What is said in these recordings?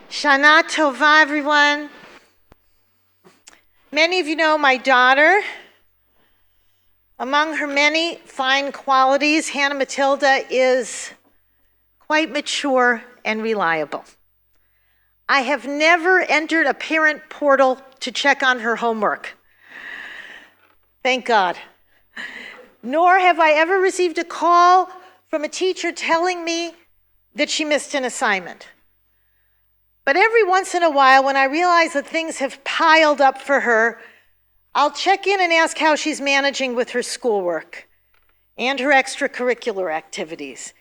Shana Tova, everyone. Many of you know my daughter. Among her many fine qualities, Hannah Matilda is quite mature and reliable. I have never entered a parent portal to check on her homework. Thank God. Nor have I ever received a call from a teacher telling me that she missed an assignment. But every once in a while, when I realize that things have piled up for her, I'll check in and ask how she's managing with her schoolwork and her extracurricular activities.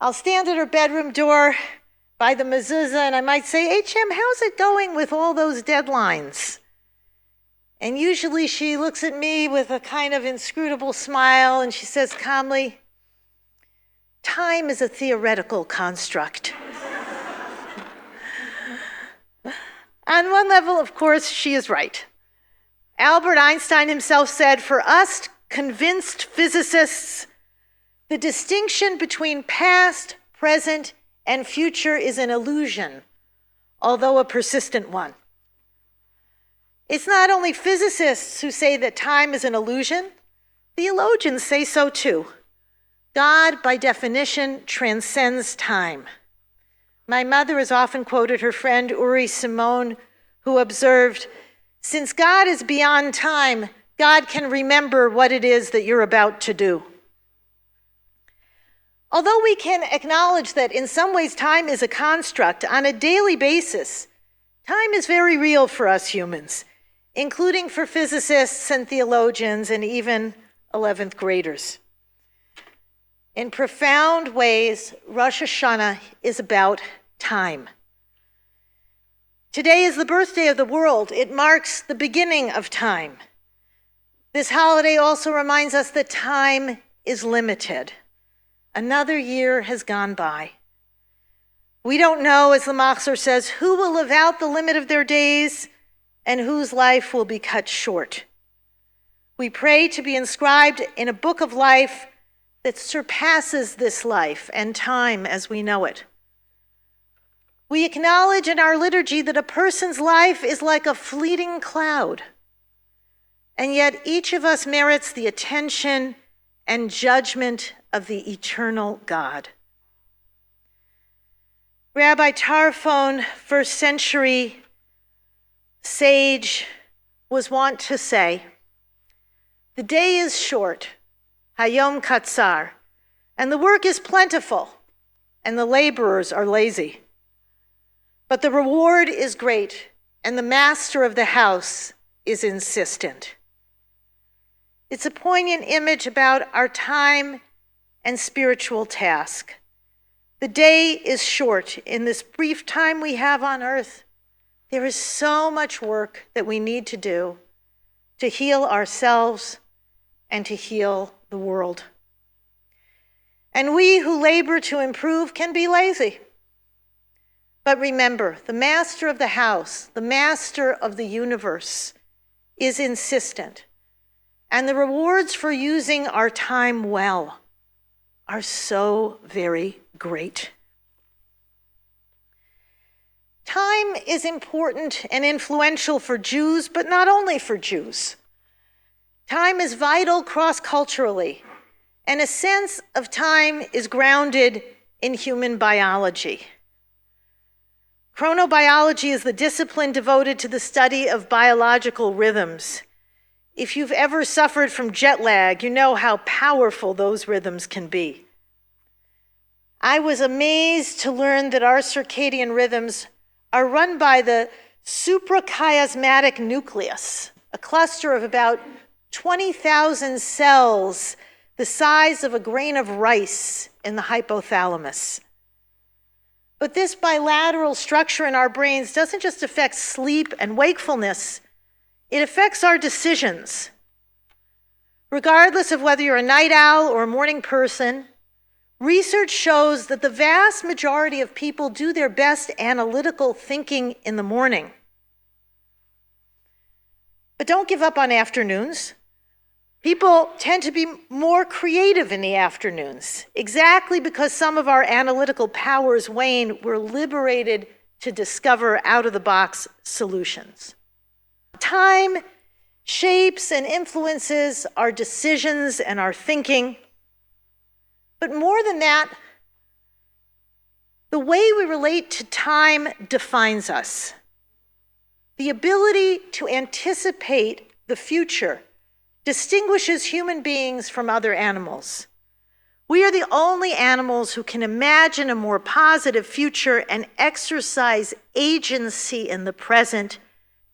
I'll stand at her bedroom door by the mezuzah and I might say, HM, how's it going with all those deadlines? And usually she looks at me with a kind of inscrutable smile and she says calmly, time is a theoretical construct. On one level, of course, she is right. Albert Einstein himself said, for us convinced physicists, the distinction between past, present, and future is an illusion, although a persistent one. It's not only physicists who say that time is an illusion, theologians say so too. God, by definition, transcends time. My mother has often quoted her friend Uri Simone, who observed, since God is beyond time, God can remember what it is that you're about to do. Although we can acknowledge that in some ways time is a construct, on a daily basis, time is very real for us humans, including for physicists and theologians and even 11th graders. In profound ways, Rosh Hashana is about time. Today is the birthday of the world. It marks the beginning of time. This holiday also reminds us that time is limited. Another year has gone by. We don't know, as the Machzor says, who will live out the limit of their days and whose life will be cut short. We pray to be inscribed in a book of life that surpasses this life and time as we know it. We acknowledge in our liturgy that a person's life is like a fleeting cloud, and yet each of us merits the attention and judgment of the eternal God. Rabbi Tarfon, first century sage, was wont to say, the day is short, Hayom Katzar, and the work is plentiful, and the laborers are lazy. But the reward is great, and the master of the house is insistent. It's a poignant image about our time and spiritual task. The day is short. In this brief time we have on earth, there is so much work that we need to do to heal ourselves and to heal the world. And we who labor to improve can be lazy. But remember, the master of the house, the master of the universe, is insistent. And the rewards for using our time well are so very great. Time is important and influential for Jews, but not only for Jews. Time is vital cross-culturally, and a sense of time is grounded in human biology. Chronobiology is the discipline devoted to the study of biological rhythms. If you've ever suffered from jet lag, you know how powerful those rhythms can be. I was amazed to learn that our circadian rhythms are run by the suprachiasmatic nucleus, a cluster of about 20,000 cells the size of a grain of rice in the hypothalamus. But this bilateral structure in our brains doesn't just affect sleep and wakefulness, it affects our decisions. Regardless of whether you're a night owl or a morning person, research shows that the vast majority of people do their best analytical thinking in the morning. But don't give up on afternoons. People tend to be more creative in the afternoons. Exactly because some of our analytical powers wane, we're liberated to discover out-of-the-box solutions. Time shapes and influences our decisions and our thinking. But more than that, the way we relate to time defines us. The ability to anticipate the future distinguishes human beings from other animals. We are the only animals who can imagine a more positive future and exercise agency in the present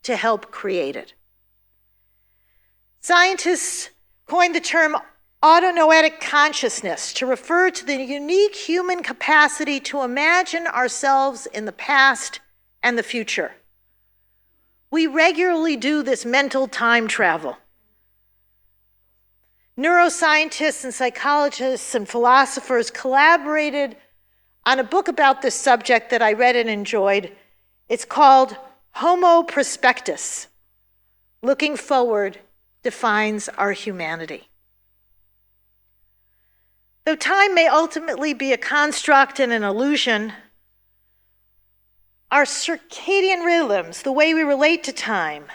to help create it. Scientists coined the term autonoetic consciousness to refer to the unique human capacity to imagine ourselves in the past and the future. We regularly do this mental time travel. Neuroscientists and psychologists and philosophers collaborated on a book about this subject that I read and enjoyed. It's called Homo Prospectus. Looking forward defines our humanity. Though time may ultimately be a construct and an illusion, our circadian rhythms, the way we relate to time,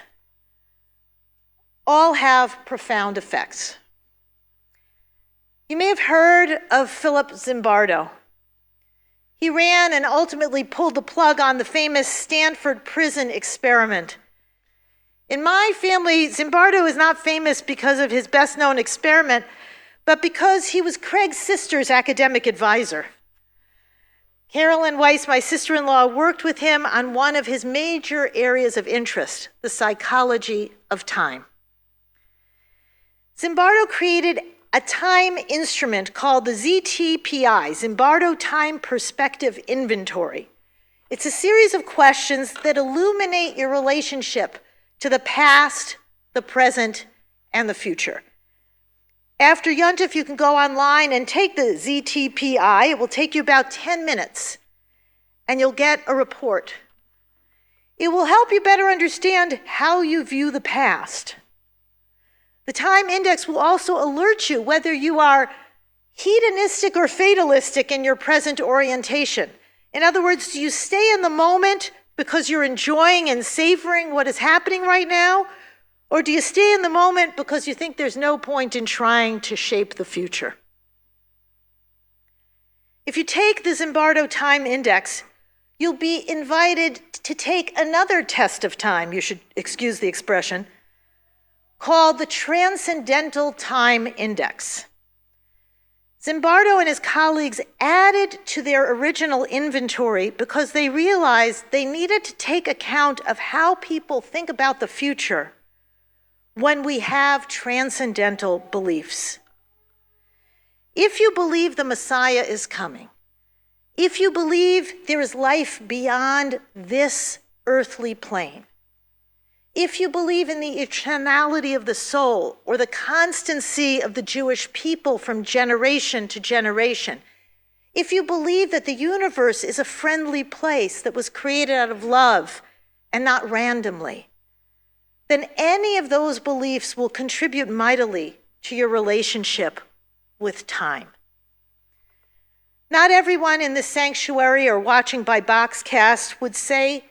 all have profound effects. You may have heard of Philip Zimbardo. He ran and ultimately pulled the plug on the famous Stanford prison experiment. In my family, Zimbardo is not famous because of his best-known experiment, but because he was Craig's sister's academic advisor. Carolyn Weiss, my sister-in-law, worked with him on one of his major areas of interest, the psychology of time. Zimbardo created a time instrument called the ZTPI, Zimbardo Time Perspective Inventory. It's a series of questions that illuminate your relationship to the past, the present, and the future. After Yontif, you can go online and take the ZTPI. It will take you about 10 minutes, and you'll get a report. It will help you better understand how you view the past. The time index will also alert you whether you are hedonistic or fatalistic in your present orientation. In other words, do you stay in the moment because you're enjoying and savoring what is happening right now? Or do you stay in the moment because you think there's no point in trying to shape the future? If you take the Zimbardo Time Index, you'll be invited to take another test of time, you should excuse the expression, called the Transcendental Time Index. Zimbardo and his colleagues added to their original inventory because they realized they needed to take account of how people think about the future when we have transcendental beliefs. If you believe the Messiah is coming, if you believe there is life beyond this earthly plane, if you believe in the eternality of the soul or the constancy of the Jewish people from generation to generation, if you believe that the universe is a friendly place that was created out of love and not randomly, then any of those beliefs will contribute mightily to your relationship with time. Not everyone in this sanctuary or watching by Boxcast would say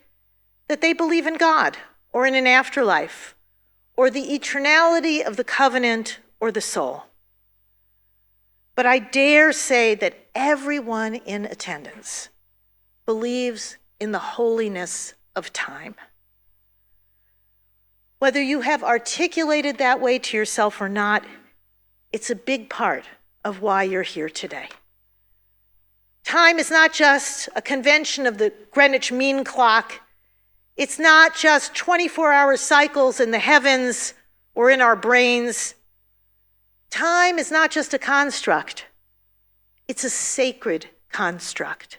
that they believe in God or in an afterlife or the eternality of the covenant or the soul. But I dare say that everyone in attendance believes in the holiness of time. Whether you have articulated that way to yourself or not, it's a big part of why you're here today. Time is not just a convention of the Greenwich Mean Clock. It's not just 24-hour cycles in the heavens or in our brains. Time is not just a construct. It's a sacred construct.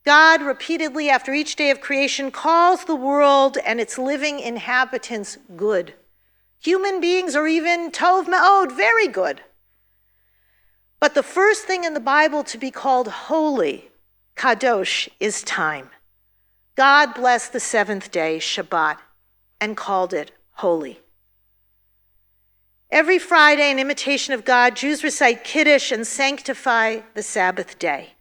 God repeatedly, after each day of creation, calls the world and its living inhabitants good. Human beings are even tov me'od, very good. But the first thing in the Bible to be called holy, kadosh, is time. God blessed the seventh day, Shabbat, and called it holy. Every Friday, in imitation of God, Jews recite Kiddush and sanctify the Sabbath day.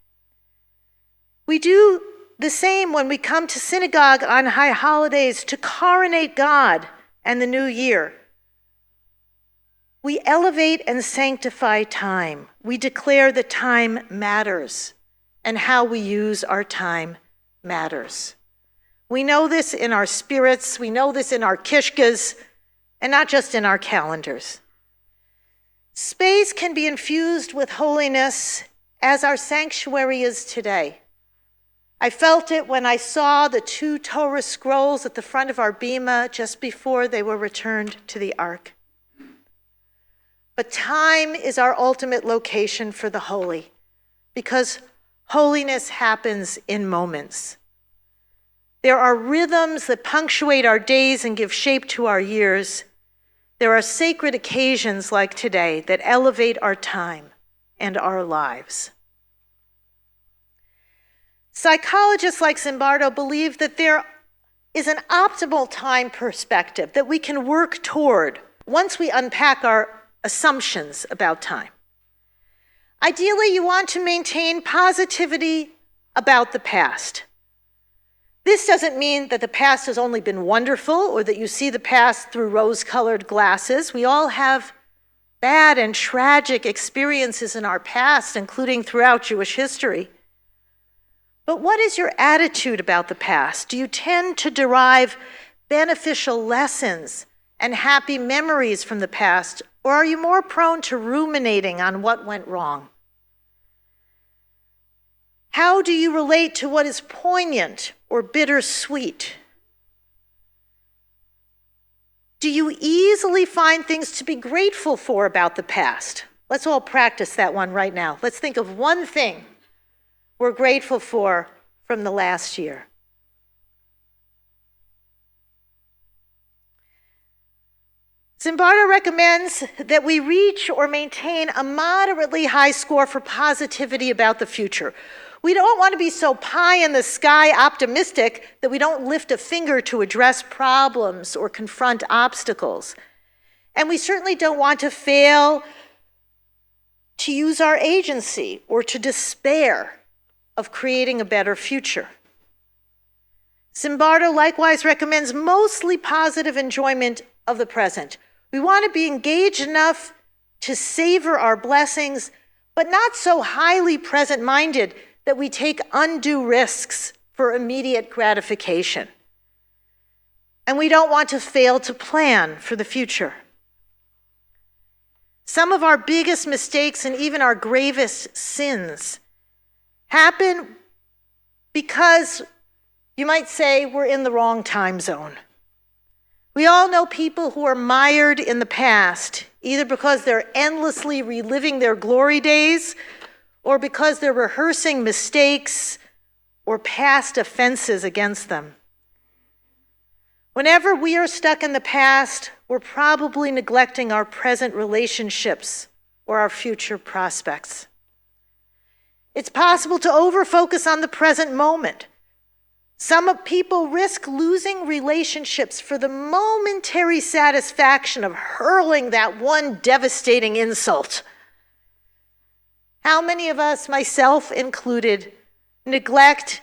We do the same when we come to synagogue on high holidays to coronate God and the new year. We elevate and sanctify time. We declare that time matters, and how we use our time matters. We know this in our spirits, we know this in our kishkas, and not just in our calendars. Space can be infused with holiness as our sanctuary is today. I felt it when I saw the 2 Torah scrolls at the front of our bima just before they were returned to the ark. But time is our ultimate location for the holy, because holiness happens in moments. There are rhythms that punctuate our days and give shape to our years. There are sacred occasions like today that elevate our time and our lives. Psychologists like Zimbardo believe that there is an optimal time perspective that we can work toward once we unpack our assumptions about time. Ideally, you want to maintain positivity about the past. This doesn't mean that the past has only been wonderful or that you see the past through rose-colored glasses. We all have bad and tragic experiences in our past, including throughout Jewish history. But what is your attitude about the past? Do you tend to derive beneficial lessons and happy memories from the past, or are you more prone to ruminating on what went wrong? How do you relate to what is poignant or bittersweet? Do you easily find things to be grateful for about the past? Let's all practice that one right now. Let's think of one thing we're grateful for from the last year. Zimbardo recommends that we reach or maintain a moderately high score for positivity about the future. We don't want to be so pie-in-the-sky optimistic that we don't lift a finger to address problems or confront obstacles. And we certainly don't want to fail to use our agency or to despair of creating a better future. Zimbardo likewise recommends mostly positive enjoyment of the present. We want to be engaged enough to savor our blessings, but not so highly present-minded that we take undue risks for immediate gratification. And we don't want to fail to plan for the future. Some of our biggest mistakes and even our gravest sins happen because, you might say, we're in the wrong time zone. We all know people who are mired in the past, either because they're endlessly reliving their glory days or because they're rehearsing mistakes or past offenses against them. Whenever we are stuck in the past, we're probably neglecting our present relationships or our future prospects. It's possible to overfocus on the present moment. Some people risk losing relationships for the momentary satisfaction of hurling that one devastating insult. How many of us, myself included, neglect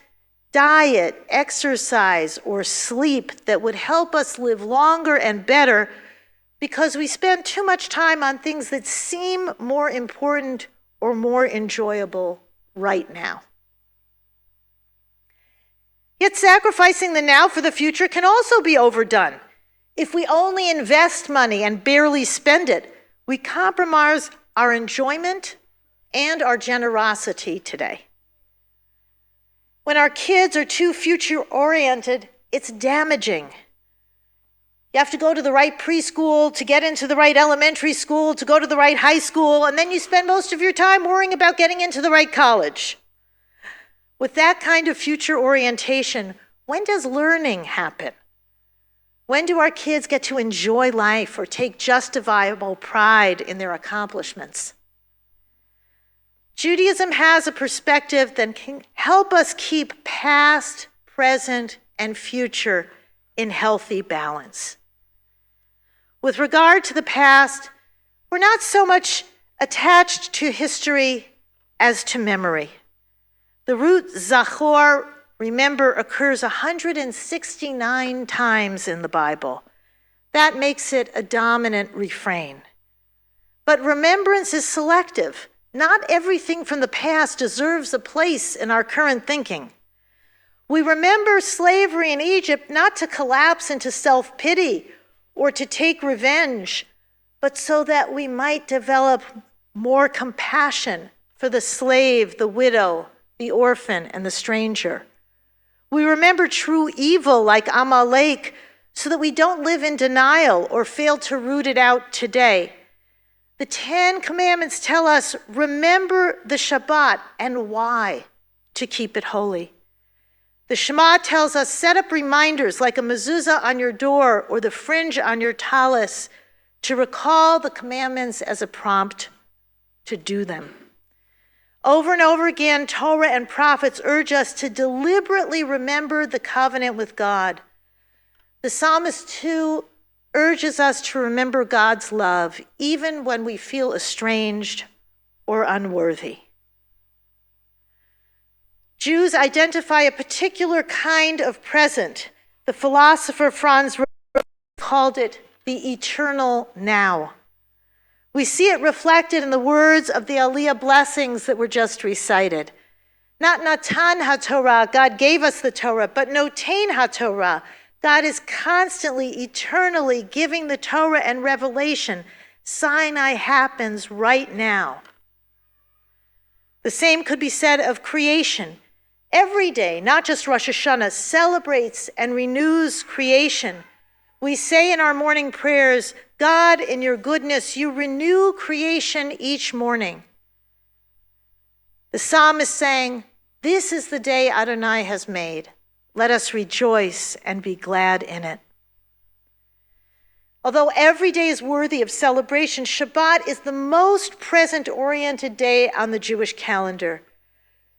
diet, exercise, or sleep that would help us live longer and better because we spend too much time on things that seem more important or more enjoyable right now? Yet sacrificing the now for the future can also be overdone. If we only invest money and barely spend it, we compromise our enjoyment and our generosity today. When our kids are too future-oriented, it's damaging. You have to go to the right preschool, to get into the right elementary school, to go to the right high school, and then you spend most of your time worrying about getting into the right college. With that kind of future orientation, when does learning happen? When do our kids get to enjoy life or take justifiable pride in their accomplishments? Judaism has a perspective that can help us keep past, present, and future in healthy balance. With regard to the past, we're not so much attached to history as to memory. The root zachor remember, occurs 169 times in the Bible. That makes it a dominant refrain. But remembrance is selective. Not everything from the past deserves a place in our current thinking. We remember slavery in Egypt not to collapse into self-pity or to take revenge, but so that we might develop more compassion for the slave, the widow, the orphan, and the stranger. We remember true evil like Amalek so that we don't live in denial or fail to root it out today. The 10 Commandments tell us, remember the Shabbat and why to keep it holy. The Shema tells us, set up reminders like a mezuzah on your door or the fringe on your talis to recall the commandments as a prompt to do them. Over and over again, Torah and prophets urge us to deliberately remember the covenant with God. The psalmist too urges us to remember God's love, even when we feel estranged or unworthy. Jews identify a particular kind of present. The philosopher Franz called it the eternal now. We see it reflected in the words of the Aliyah blessings that were just recited. Not Natan HaTorah, God gave us the Torah, but Notain HaTorah, God is constantly, eternally giving the Torah and revelation. Sinai happens right now. The same could be said of creation. Every day, not just Rosh Hashana, celebrates and renews creation. We say in our morning prayers, God, in your goodness, you renew creation each morning. The psalmist saying, this is the day Adonai has made. Let us rejoice and be glad in it. Although every day is worthy of celebration, Shabbat is the most present-oriented day on the Jewish calendar.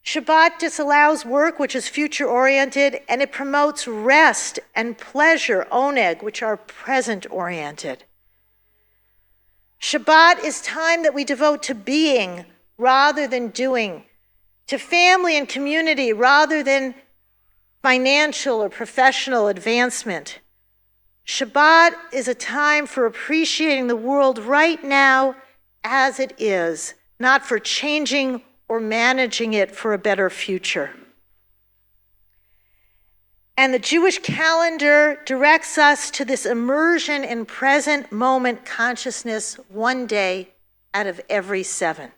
Shabbat disallows work, which is future-oriented, and it promotes rest and pleasure, oneg, which are present-oriented. Shabbat is time that we devote to being rather than doing, to family and community rather than financial or professional advancement. Shabbat is a time for appreciating the world right now as it is, not for changing or managing it for a better future. And the Jewish calendar directs us to this immersion in present moment consciousness one day out of every 7.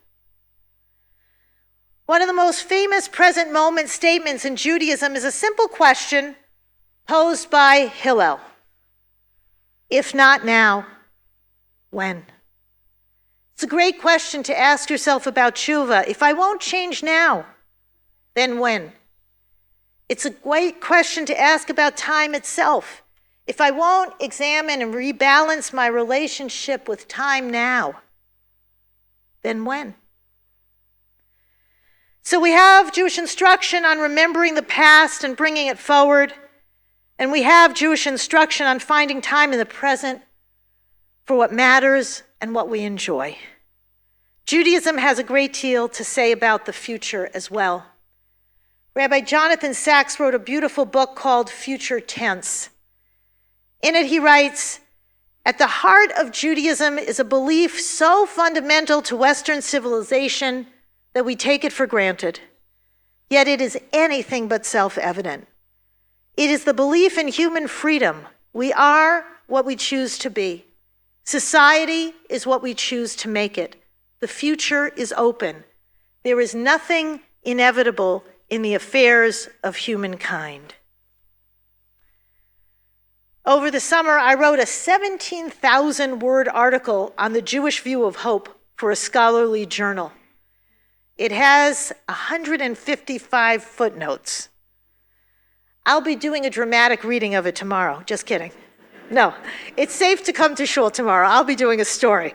One of the most famous present moment statements in Judaism is a simple question posed by Hillel. If not now, when? It's a great question to ask yourself about tshuva. If I won't change now, then when? It's a great question to ask about time itself. If I won't examine and rebalance my relationship with time now, then when? So we have Jewish instruction on remembering the past and bringing it forward, and we have Jewish instruction on finding time in the present for what matters and what we enjoy. Judaism has a great deal to say about the future as well. Rabbi Jonathan Sachs wrote a beautiful book called Future Tense. In it he writes, at the heart of Judaism is a belief so fundamental to Western civilization that we take it for granted. Yet it is anything but self-evident. It is the belief in human freedom. We are what we choose to be. Society is what we choose to make it. The future is open. There is nothing inevitable in the affairs of humankind. Over the summer, I wrote a 17,000-word article on the Jewish view of hope for a scholarly journal. It has 155 footnotes. I'll be doing a dramatic reading of it tomorrow. Just kidding. No, it's safe to come to shul tomorrow. I'll be doing a story.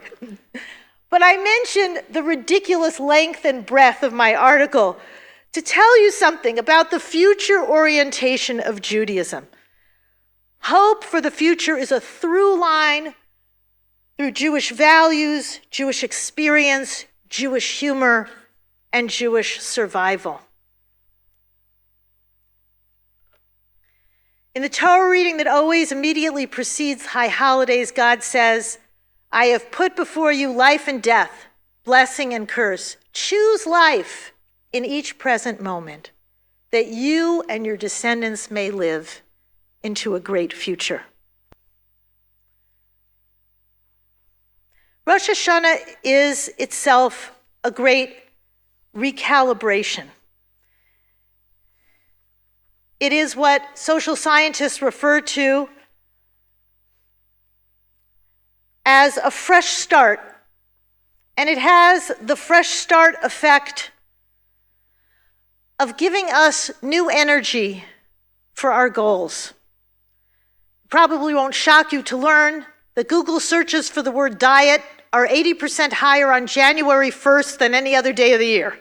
But I mentioned the ridiculous length and breadth of my article to tell you something about the future orientation of Judaism. Hope for the future is a through line through Jewish values, Jewish experience, Jewish humor, and Jewish survival. In the Torah reading that always immediately precedes high holidays, God says, I have put before you life and death, blessing and curse. Choose life in each present moment, that you and your descendants may live into a great future. Rosh Hashana is itself a great recalibration. It is what social scientists refer to as a fresh start, and it has the fresh start effect of giving us new energy for our goals. It probably won't shock you to learn that Google searches for the word diet are 80% higher on January 1st than any other day of the year.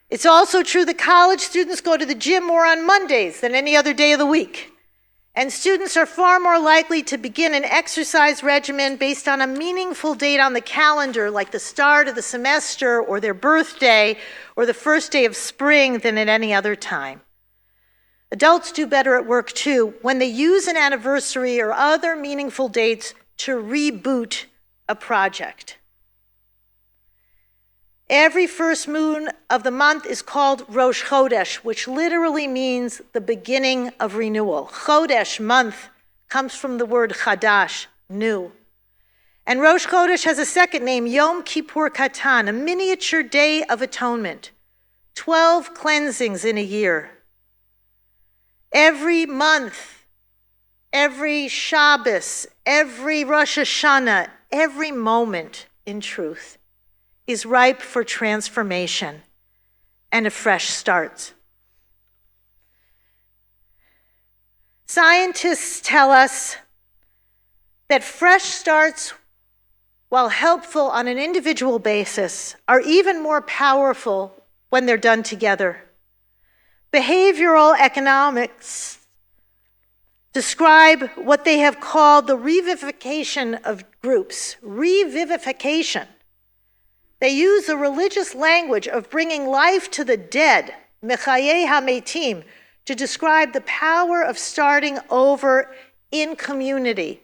It's also true that college students go to the gym more on Mondays than any other day of the week. And students are far more likely to begin an exercise regimen based on a meaningful date on the calendar, like the start of the semester or their birthday or the first day of spring, than at any other time. Adults do better at work too when they use an anniversary or other meaningful dates to reboot a project. Every first moon of the month is called Rosh Chodesh, which literally means the beginning of renewal. Chodesh, month, comes from the word chadash, new. And Rosh Chodesh has a second name, Yom Kippur Katan, a miniature day of atonement. 12 cleansings in a year. Every month, every Shabbos, every Rosh Hashana, every moment, in truth, is ripe for transformation and a fresh start. Scientists tell us that fresh starts, while helpful on an individual basis, are even more powerful when they're done together. Behavioral economics describe what they have called the revivification of groups. Revivification. They use the religious language of bringing life to the dead, mechayei hametim, to describe the power of starting over in community,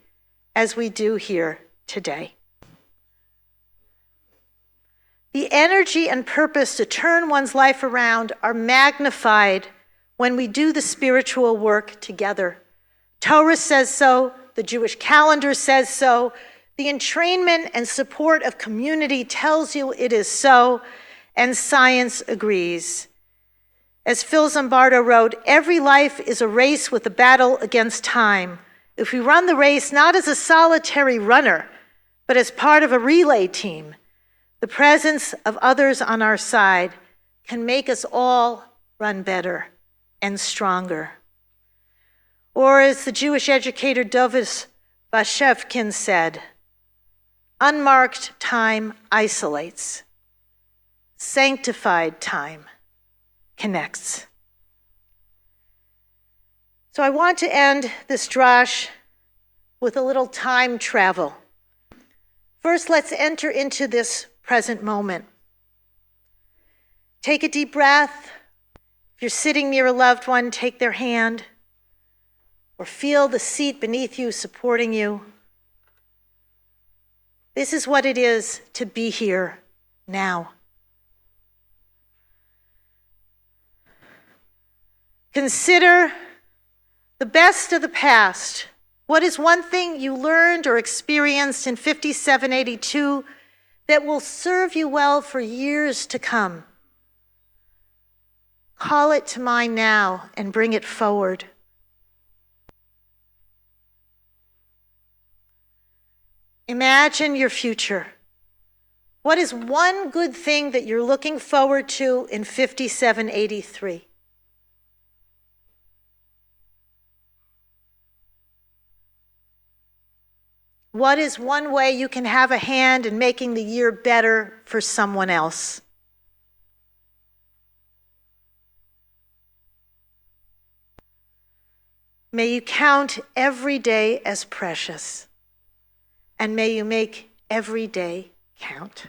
as we do here today. The energy and purpose to turn one's life around are magnified when we do the spiritual work together. Torah says so, the Jewish calendar says so, the entrainment and support of community tells you it is so, and science agrees. As Phil Zimbardo wrote, every life is a race with a battle against time. If we run the race not as a solitary runner, but as part of a relay team, the presence of others on our side can make us all run better and stronger. Or as the Jewish educator Dovis Bashevkin said, unmarked time isolates. Sanctified time connects. So I want to end this drash with a little time travel. First, let's enter into this present moment. Take a deep breath. If you're sitting near a loved one, take their hand, or feel the seat beneath you supporting you. This is what it is to be here now. Consider the best of the past. What is one thing you learned or experienced in 5782 that will serve you well for years to come? Call it to mind now and bring it forward. Imagine your future. What is one good thing that you're looking forward to in 5783? What is one way you can have a hand in making the year better for someone else? May you count every day as precious, and may you make every day count.